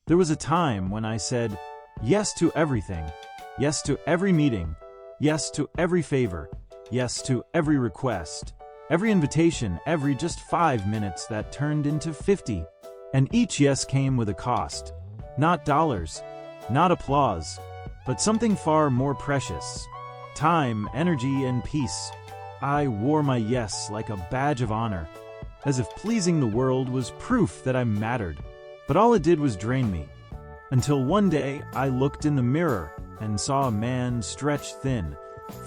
There was a time when I said yes to everything, yes to every meeting, yes to every favor, yes to every request, every invitation, every just 5 minutes that turned into 50. And each yes came with a cost. Not dollars, not applause, but something far more precious. Time, energy, and peace. I wore my yes like a badge of honor, as if pleasing the world was proof that I mattered. But all it did was drain me. Until one day, I looked in the mirror and saw a man stretched thin,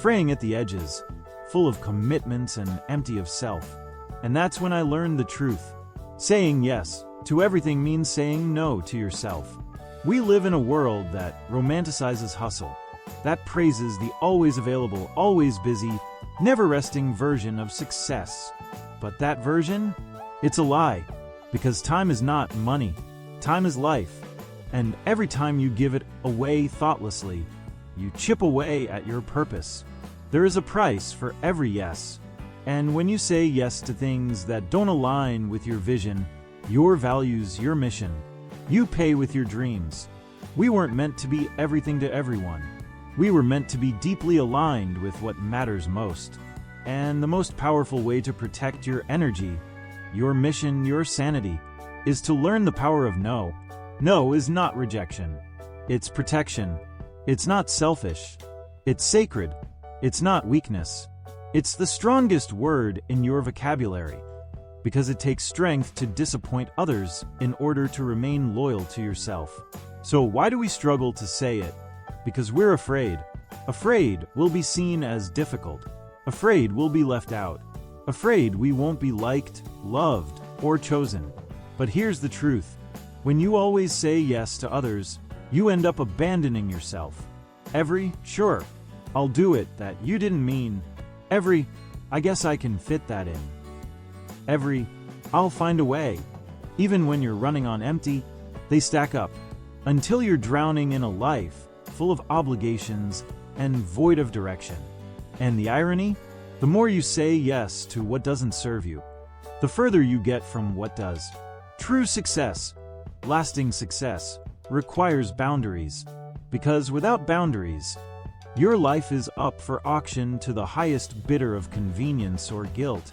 fraying at the edges, full of commitments and empty of self. And that's when I learned the truth. Saying yes to everything means saying no to yourself. We live in a world that romanticizes hustle, that praises the always available, always busy, never-resting version of success. But that version? It's a lie, because time is not money. Time is life, and every time you give it away thoughtlessly, you chip away at your purpose. There is a price for every yes, and when you say yes to things that don't align with your vision, your values, your mission, you pay with your dreams. We weren't meant to be everything to everyone. We were meant to be deeply aligned with what matters most. And the most powerful way to protect your energy, your mission, your sanity, is to learn the power of no. No is not rejection. It's protection. It's not selfish. It's sacred. It's not weakness. It's the strongest word in your vocabulary, because it takes strength to disappoint others in order to remain loyal to yourself. So why do we struggle to say it? Because we're afraid. Afraid we'll be seen as difficult. Afraid we'll be left out. Afraid we won't be liked, loved, or chosen. But here's the truth. When you always say yes to others, you end up abandoning yourself. Every, sure, I'll do it that you didn't mean. Every, I guess I can fit that in. Every, I'll find a way. Even when you're running on empty, they stack up. Until you're drowning in a life full of obligations and void of direction. And the irony? The more you say yes to what doesn't serve you, the further you get from what does. True success, lasting success, requires boundaries. Because without boundaries, your life is up for auction to the highest bidder of convenience or guilt.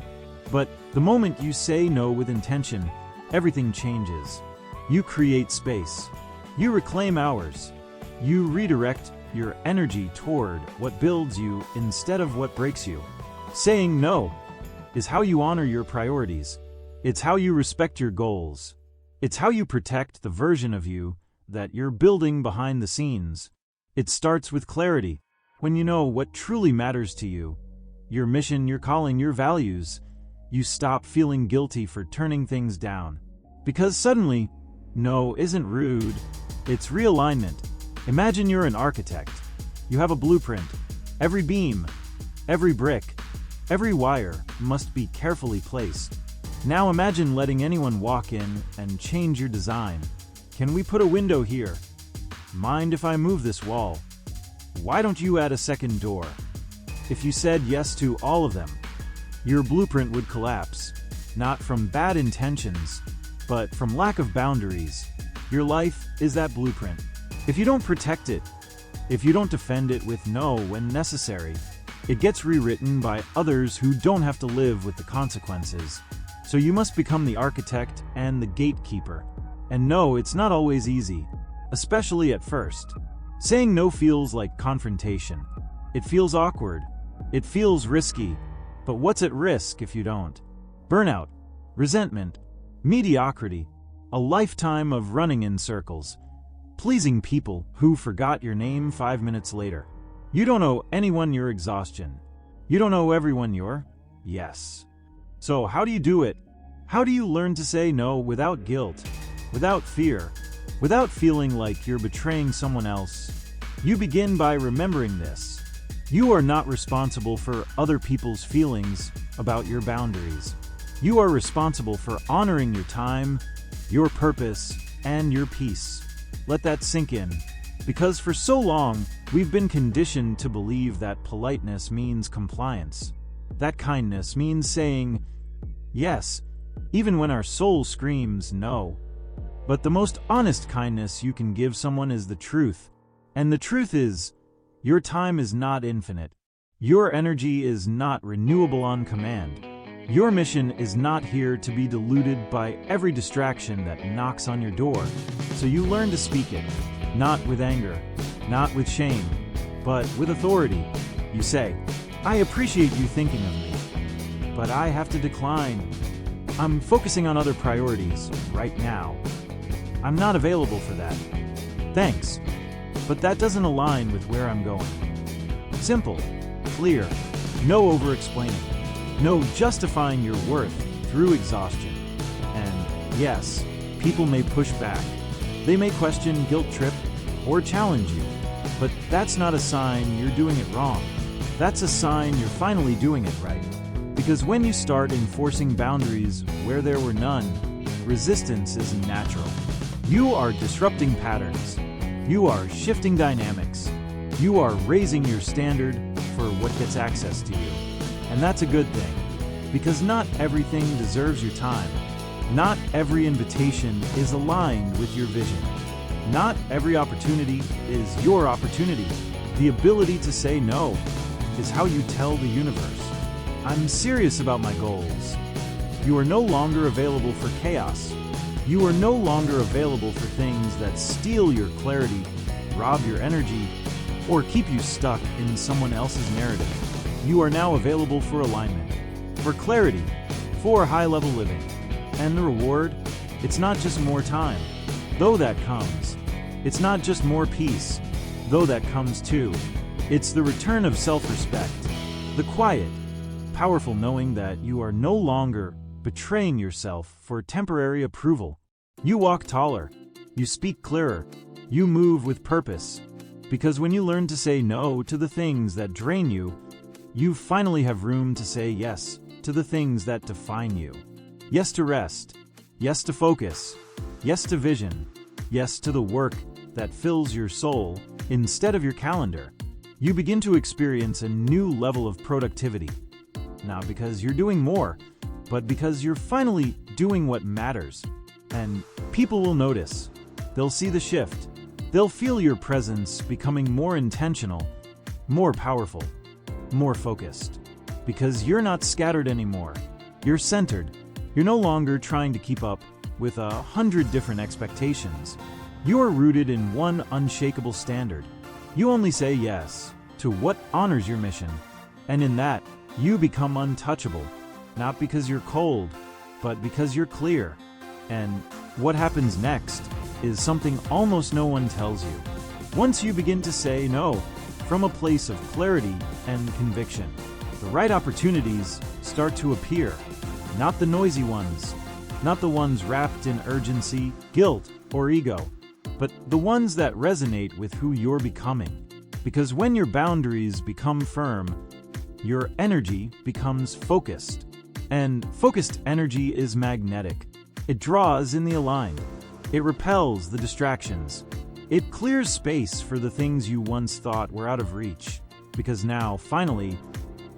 But the moment you say no with intention, everything changes. You create space. You reclaim hours. You redirect your energy toward what builds you instead of what breaks you. Saying no is how you honor your priorities. It's how you respect your goals. It's how you protect the version of you that you're building behind the scenes. It starts with clarity. When you know what truly matters to you, your mission, your calling, your values, you stop feeling guilty for turning things down. Because suddenly, no isn't rude, it's realignment. Imagine you're an architect. You have a blueprint. Every beam, every brick, every wire must be carefully placed. Now imagine letting anyone walk in and change your design. Can we put a window here? Mind if I move this wall? Why don't you add a second door? If you said yes to all of them, your blueprint would collapse, not from bad intentions, but from lack of boundaries. Your life is that blueprint. If you don't protect it, if you don't defend it with no when necessary, it gets rewritten by others who don't have to live with the consequences. So you must become the architect and the gatekeeper. And no, it's not always easy, especially at first. Saying no feels like confrontation. It feels awkward. It feels risky. But what's at risk if you don't? Burnout, resentment, mediocrity, a lifetime of running in circles, pleasing people who forgot your name 5 minutes later. You don't owe anyone your exhaustion. You don't owe everyone your yes. So how do you do it? How do you learn to say no without guilt, without fear, without feeling like you're betraying someone else? You begin by remembering this. You are not responsible for other people's feelings about your boundaries. You are responsible for honoring your time, your purpose, and your peace. Let that sink in. Because for so long, we've been conditioned to believe that politeness means compliance. That kindness means saying yes, even when our soul screams no. But the most honest kindness you can give someone is the truth. And the truth is, your time is not infinite. Your energy is not renewable on command. Your mission is not here to be diluted by every distraction that knocks on your door. So you learn to speak it, not with anger, not with shame, but with authority. You say, I appreciate you thinking of me, but I have to decline. I'm focusing on other priorities right now. I'm not available for that. Thanks, but that doesn't align with where I'm going. Simple, clear, no over-explaining, no justifying your worth through exhaustion. And yes, people may push back. They may question, guilt trip, or challenge you. But that's not a sign you're doing it wrong. That's a sign you're finally doing it right. Because when you start enforcing boundaries where there were none, resistance is natural. You are disrupting patterns. You are shifting dynamics. You are raising your standard for what gets access to you. And that's a good thing, because not everything deserves your time. Not every invitation is aligned with your vision. Not every opportunity is your opportunity. The ability to say no is how you tell the universe, I'm serious about my goals. You are no longer available for chaos. You are no longer available for things that steal your clarity, rob your energy, or keep you stuck in someone else's narrative. You are now available for alignment, for clarity, for high-level living. And the reward? It's not just more time, though that comes. It's not just more peace, though that comes too. It's the return of self-respect, the quiet, powerful knowing that you are no longer betraying yourself for temporary approval. You walk taller, you speak clearer, you move with purpose. Because when you learn to say no to the things that drain you, you finally have room to say yes to the things that define you. Yes to rest. Yes to focus. Yes to vision. Yes to the work that fills your soul instead of your calendar. You begin to experience a new level of productivity. Not because you're doing more, but because you're finally doing what matters. And people will notice. They'll see the shift. They'll feel your presence becoming more intentional, more powerful, more focused. Because you're not scattered anymore. You're centered. You're no longer trying to keep up with 100 different expectations. You are rooted in one unshakable standard. You only say yes to what honors your mission. And in that, you become untouchable. Not because you're cold, but because you're clear. And what happens next is something almost no one tells you. Once you begin to say no from a place of clarity and conviction, the right opportunities start to appear. Not the noisy ones, not the ones wrapped in urgency, guilt, or ego, but the ones that resonate with who you're becoming. Because when your boundaries become firm, your energy becomes focused. And focused energy is magnetic. It draws in the aligned. It repels the distractions. It clears space for the things you once thought were out of reach. Because now, finally,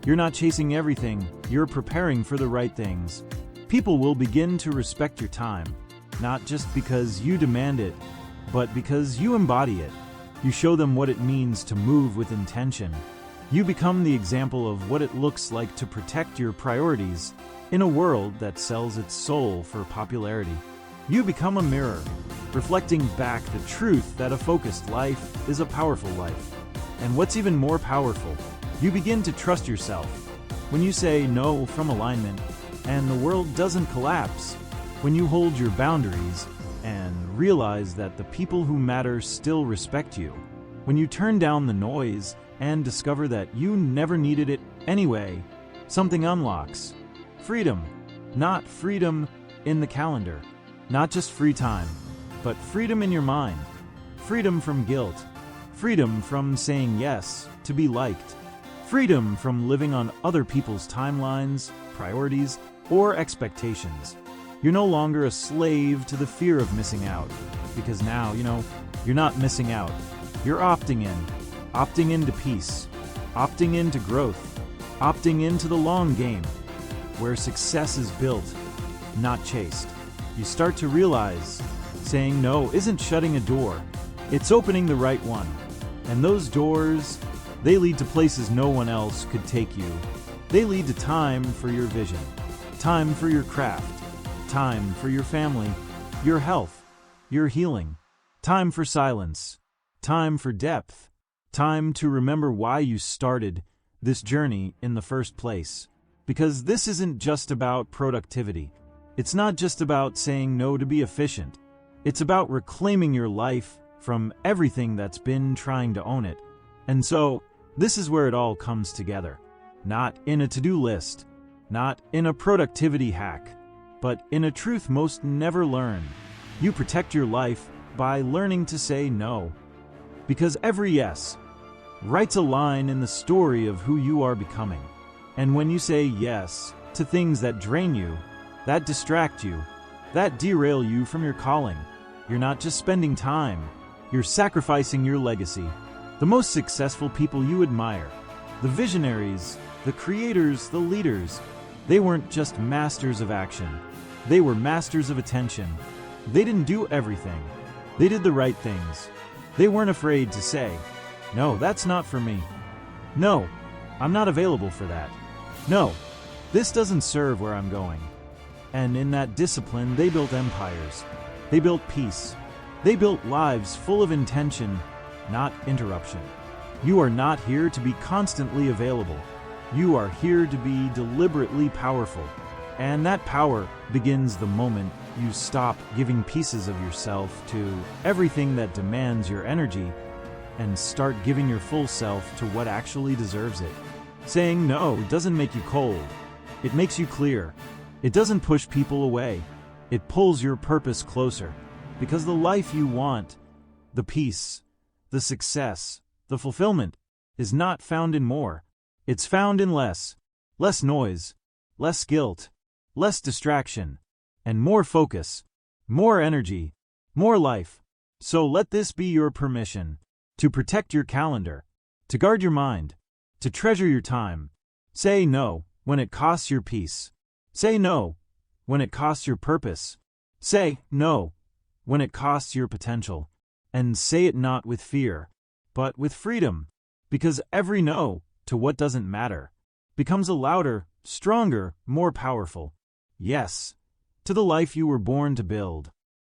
you're not chasing everything, you're preparing for the right things. People will begin to respect your time, not just because you demand it, but because you embody it. You show them what it means to move with intention. You become the example of what it looks like to protect your priorities in a world that sells its soul for popularity. You become a mirror, reflecting back the truth that a focused life is a powerful life. And what's even more powerful, you begin to trust yourself. When you say no from alignment, and the world doesn't collapse. When you hold your boundaries and realize that the people who matter still respect you. When you turn down the noise and discover that you never needed it anyway, something unlocks. Freedom. Not freedom in the calendar. Not just free time, but freedom in your mind. Freedom from guilt. Freedom from saying yes to be liked. Freedom from living on other people's timelines, priorities, or expectations. You're no longer a slave to the fear of missing out, because now, you're not missing out. You're opting into peace, opting into growth, opting into the long game, where success is built, not chased. You start to realize Saying no isn't shutting a door, it's opening the right one. And those doors, they lead to places no one else could take you. They lead to time for your vision, time for your craft, time for your family, your health, your healing, time for silence, time for depth, time to remember why you started this journey in the first place. Because this isn't just about productivity. It's not just about saying no to be efficient. It's about reclaiming your life from everything that's been trying to own it. And so, this is where it all comes together. Not in a to-do list, not in a productivity hack, but in a truth most never learn. You protect your life by learning to say no. Because every yes writes a line in the story of who you are becoming. And when you say yes to things that drain you, that distract you, that derail you from your calling, you're not just spending time, you're sacrificing your legacy. The most successful people you admire, the visionaries, the creators, the leaders, they weren't just masters of action. They were masters of attention. They didn't do everything. They did the right things. They weren't afraid to say, "No, that's not for me. No, I'm not available for that. No, this doesn't serve where I'm going." And in that discipline, they built empires. They built peace. They built lives full of intention, not interruption. You are not here to be constantly available. You are here to be deliberately powerful. And that power begins the moment you stop giving pieces of yourself to everything that demands your energy and start giving your full self to what actually deserves it. Saying no doesn't make you cold. It makes you clear. It doesn't push people away. It pulls your purpose closer. Because the life you want, the peace, the success, the fulfillment, is not found in more. It's found in less. Less noise, less guilt, less distraction, and more focus, more energy, more life. So let this be your permission to protect your calendar, to guard your mind, to treasure your time. Say no when it costs your peace. Say no when it costs your purpose. Say no when it costs your potential. And say it not with fear, but with freedom. Because every no to what doesn't matter becomes a louder, stronger, more powerful yes to the life you were born to build.